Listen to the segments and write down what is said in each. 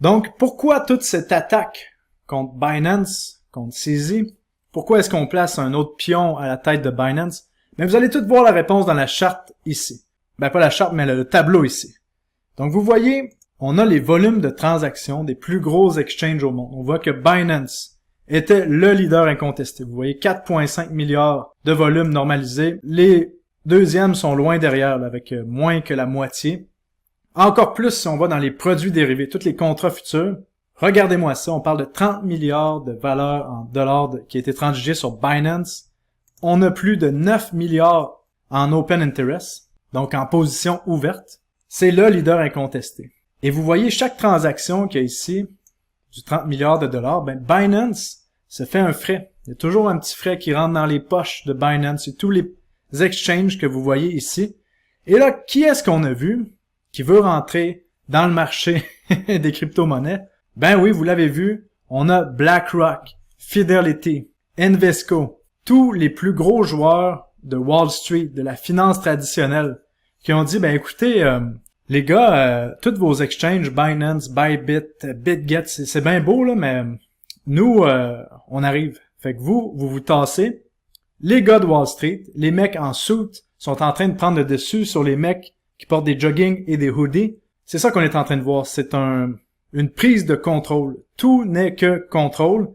Donc, pourquoi toute cette attaque contre Binance, contre CZ? Pourquoi est-ce qu'on place un autre pion à la tête de Binance? Mais vous allez tout voir la réponse dans la charte ici. Ben, pas la charte, mais le tableau ici. Donc, vous voyez, on a les volumes de transactions des plus gros exchanges au monde. On voit que Binance était le leader incontesté. Vous voyez 4,5 milliards de volume normalisé. Les deuxièmes sont loin derrière, là, avec moins que la moitié. Encore plus si on va dans les produits dérivés, tous les contrats futurs. Regardez-moi ça, on parle de 30 milliards de valeur en dollars qui a été transigé sur Binance. On a plus de 9 milliards en open interest, donc en position ouverte. C'est le leader incontesté. Et vous voyez chaque transaction qu'il y a ici, du 30 milliards de dollars, ben Binance se fait un frais. Il y a toujours un petit frais qui rentre dans les poches de Binance et tous les exchanges que vous voyez ici. Et là, qui est-ce qu'on a vu qui veut rentrer dans le marché des crypto-monnaies? Ben oui, vous l'avez vu, on a BlackRock, Fidelity, Invesco, tous les plus gros joueurs de Wall Street, de la finance traditionnelle, qui ont dit, ben écoutez, les gars, tous vos exchanges, Binance, Bybit, BitGet, c'est bien beau, là, mais nous, on arrive. Fait que vous tassez. Les gars de Wall Street, les mecs en suit, sont en train de prendre le dessus sur les mecs qui portent des jogging et des hoodies. C'est ça qu'on est en train de voir. C'est une prise de contrôle. Tout n'est que contrôle.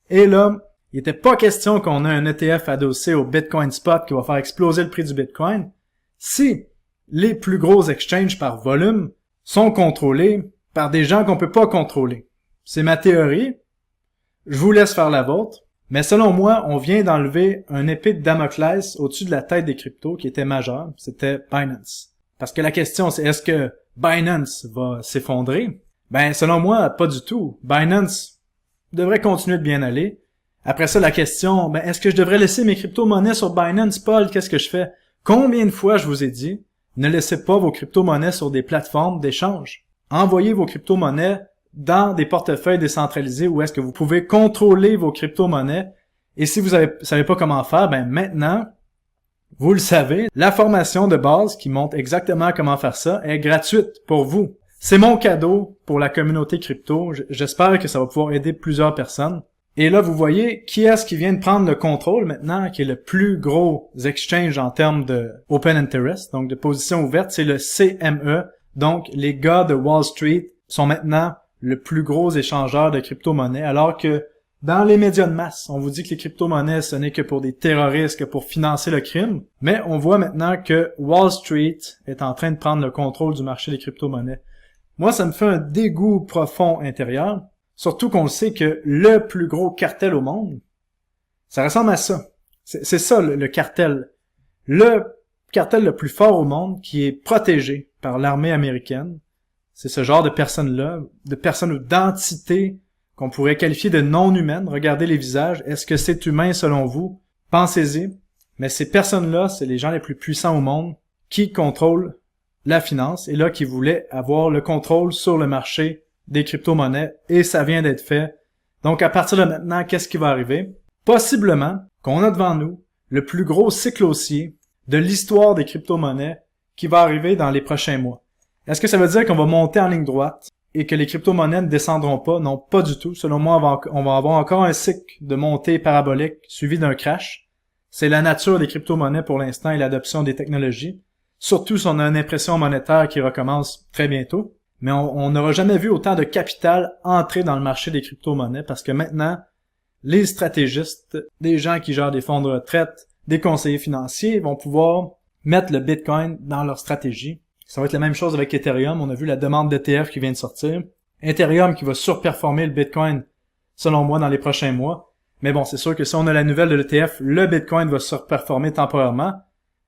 Et là, il n'était pas question qu'on ait un ETF adossé au Bitcoin Spot qui va faire exploser le prix du Bitcoin. Si les plus gros exchanges par volume sont contrôlés par des gens qu'on peut pas contrôler. C'est ma théorie. Je vous laisse faire la vôtre. Mais selon moi, on vient d'enlever un épée de Damoclès au-dessus de la tête des cryptos qui était majeure. C'était Binance. Parce que la question, c'est est-ce que Binance va s'effondrer? Ben, selon moi, pas du tout. Binance devrait continuer de bien aller. Après ça, la question, ben, est-ce que je devrais laisser mes crypto-monnaies sur Binance, Paul? Qu'est-ce que je fais? Combien de fois je vous ai dit, ne laissez pas vos crypto-monnaies sur des plateformes d'échange. Envoyez vos crypto-monnaies dans des portefeuilles décentralisés où est-ce que vous pouvez contrôler vos crypto-monnaies. Et si vous savez pas comment faire, ben, maintenant, vous le savez, la formation de base qui montre exactement comment faire ça est gratuite pour vous. C'est mon cadeau pour la communauté crypto. J'espère que ça va pouvoir aider plusieurs personnes. Et là, vous voyez qui est-ce qui vient de prendre le contrôle maintenant, qui est le plus gros exchange en termes de open interest, donc de position ouverte, c'est le CME. Donc, les gars de Wall Street sont maintenant le plus gros échangeur de crypto-monnaies, alors que dans les médias de masse, on vous dit que les crypto-monnaies, ce n'est que pour des terroristes, que pour financer le crime. Mais on voit maintenant que Wall Street est en train de prendre le contrôle du marché des crypto-monnaies. Moi, ça me fait un dégoût profond intérieur, surtout qu'on le sait que le plus gros cartel au monde, ça ressemble à ça. C'est ça le cartel. Le cartel le plus fort au monde qui est protégé par l'armée américaine. C'est ce genre de personnes-là, de personnes ou d'entités qu'on pourrait qualifier de non humaines. Regardez les visages. Est-ce que c'est humain selon vous? Pensez-y. Mais ces personnes-là, c'est les gens les plus puissants au monde qui contrôlent la finance et là qui voulaient avoir le contrôle sur le marché des crypto-monnaies et ça vient d'être fait. Donc à partir de maintenant, qu'est-ce qui va arriver? Possiblement qu'on a devant nous le plus gros cycle haussier de l'histoire des crypto-monnaies qui va arriver dans les prochains mois. Est-ce que ça veut dire qu'on va monter en ligne droite et que les crypto-monnaies ne descendront pas? Non, pas du tout. Selon moi, on va avoir encore un cycle de montée parabolique suivi d'un crash. C'est la nature des crypto-monnaies pour l'instant et l'adoption des technologies. Surtout si on a une impression monétaire qui recommence très bientôt. Mais on n'aura jamais vu autant de capital entrer dans le marché des crypto-monnaies parce que maintenant, les stratégistes, des gens qui gèrent des fonds de retraite, des conseillers financiers vont pouvoir mettre le Bitcoin dans leur stratégie. Ça va être la même chose avec Ethereum. On a vu la demande d'ETF qui vient de sortir. Ethereum qui va surperformer le Bitcoin, selon moi, dans les prochains mois. Mais bon, c'est sûr que si on a la nouvelle de l'ETF, le Bitcoin va surperformer temporairement.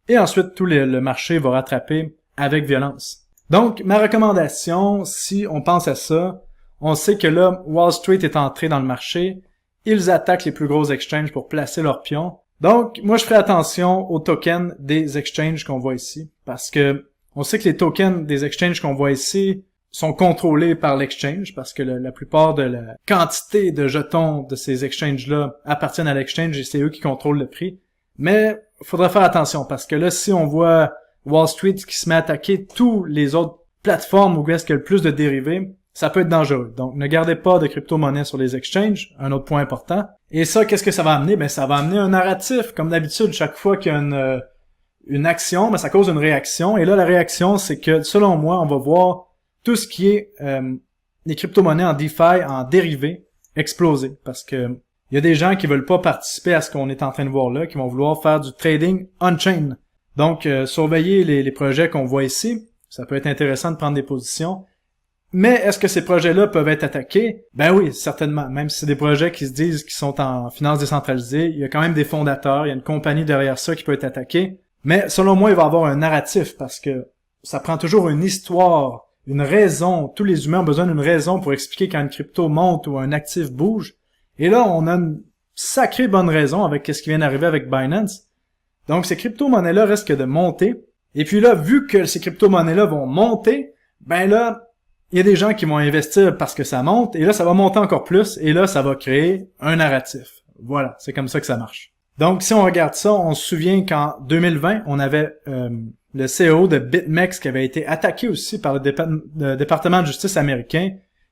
Et ensuite, tout le marché va rattraper avec violence. Donc, ma recommandation, si on pense à ça, on sait que là, Wall Street est entré dans le marché. Ils attaquent les plus gros exchanges pour placer leurs pions. Donc, moi, je ferai attention aux tokens des exchanges qu'on voit ici. Parce que on sait que les tokens des exchanges qu'on voit ici sont contrôlés par l'exchange parce que la plupart de la quantité de jetons de ces exchanges-là appartiennent à l'exchange et c'est eux qui contrôlent le prix. Mais il faudra faire attention parce que là, si on voit Wall Street qui se met à attaquer toutes les autres plateformes où est-ce qu'il y a le plus de dérivés, ça peut être dangereux. Donc, ne gardez pas de crypto-monnaie sur les exchanges, un autre point important. Et ça, qu'est-ce que ça va amener? Ben, ça va amener un narratif. Comme d'habitude, chaque fois qu'il y a une action, ben, ça cause une réaction. Et là, la réaction, c'est que, selon moi, on va voir tout ce qui est les crypto-monnaies en DeFi, en dérivés, exploser. Parce que il y a des gens qui veulent pas participer à ce qu'on est en train de voir là, qui vont vouloir faire du trading on-chain. Donc, surveillez les projets qu'on voit ici. Ça peut être intéressant de prendre des positions. Mais est-ce que ces projets-là peuvent être attaqués? Ben oui, certainement. Même si c'est des projets qui se disent qu'ils sont en finance décentralisée, il y a quand même des fondateurs, il y a une compagnie derrière ça qui peut être attaquée. Mais selon moi, il va y avoir un narratif parce que ça prend toujours une histoire, une raison. Tous les humains ont besoin d'une raison pour expliquer quand une crypto monte ou un actif bouge. Et là, on a une sacrée bonne raison avec ce qui vient d'arriver avec Binance. Donc, ces crypto-monnaies-là risquent de monter. Et puis là, vu que ces crypto-monnaies-là vont monter, ben là, il y a des gens qui vont investir parce que ça monte, et là, ça va monter encore plus, et là, ça va créer un narratif. Voilà, c'est comme ça que ça marche. Donc, si on regarde ça, on se souvient qu'en 2020, on avait le CEO de BitMEX qui avait été attaqué aussi par le département de justice américain,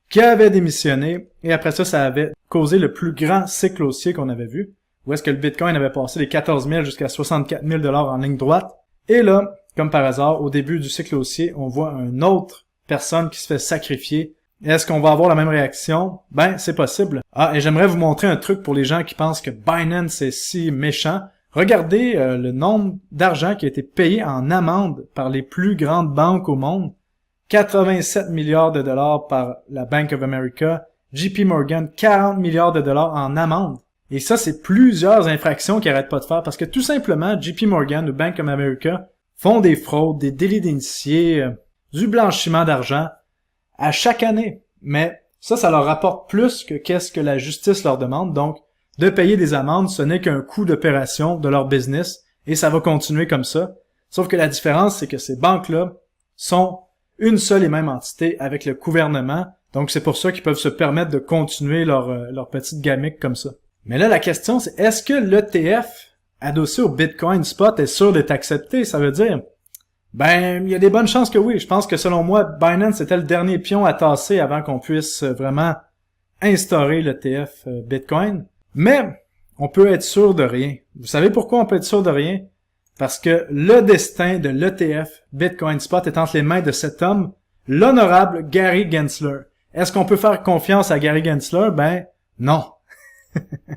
qui avait démissionné, et après ça, ça avait causé le plus grand cycle haussier qu'on avait vu, où est-ce que le Bitcoin avait passé les 14 000 jusqu'à 64 000 $ en ligne droite. Et là, comme par hasard, au début du cycle haussier, on voit un autre personne qui se fait sacrifier. Est-ce qu'on va avoir la même réaction? Ben, c'est possible. Ah, et j'aimerais vous montrer un truc pour les gens qui pensent que Binance est si méchant. Regardez le nombre d'argent qui a été payé en amende par les plus grandes banques au monde. 87 milliards de dollars par la Bank of America, JP Morgan, 40 milliards de dollars en amende. Et ça, c'est plusieurs infractions qu'ils n'arrêtent pas de faire parce que tout simplement, JP Morgan ou Bank of America font des fraudes, des délits d'initiés, du blanchiment d'argent à chaque année. Mais ça leur rapporte plus que qu'est-ce que la justice leur demande. Donc, de payer des amendes, ce n'est qu'un coût d'opération de leur business et ça va continuer comme ça. Sauf que la différence, c'est que ces banques-là sont une seule et même entité avec le gouvernement. Donc, c'est pour ça qu'ils peuvent se permettre de continuer leur petite gamique comme ça. Mais là, la question, c'est est-ce que l'ETF adossé au Bitcoin Spot est sûr d'être accepté? Ça veut dire, ben, il y a des bonnes chances que oui. Je pense que selon moi, Binance était le dernier pion à tasser avant qu'on puisse vraiment instaurer l'ETF Bitcoin. Mais, on peut être sûr de rien. Vous savez pourquoi on peut être sûr de rien? Parce que le destin de l'ETF Bitcoin Spot est entre les mains de cet homme, l'honorable Gary Gensler. Est-ce qu'on peut faire confiance à Gary Gensler? Ben, non.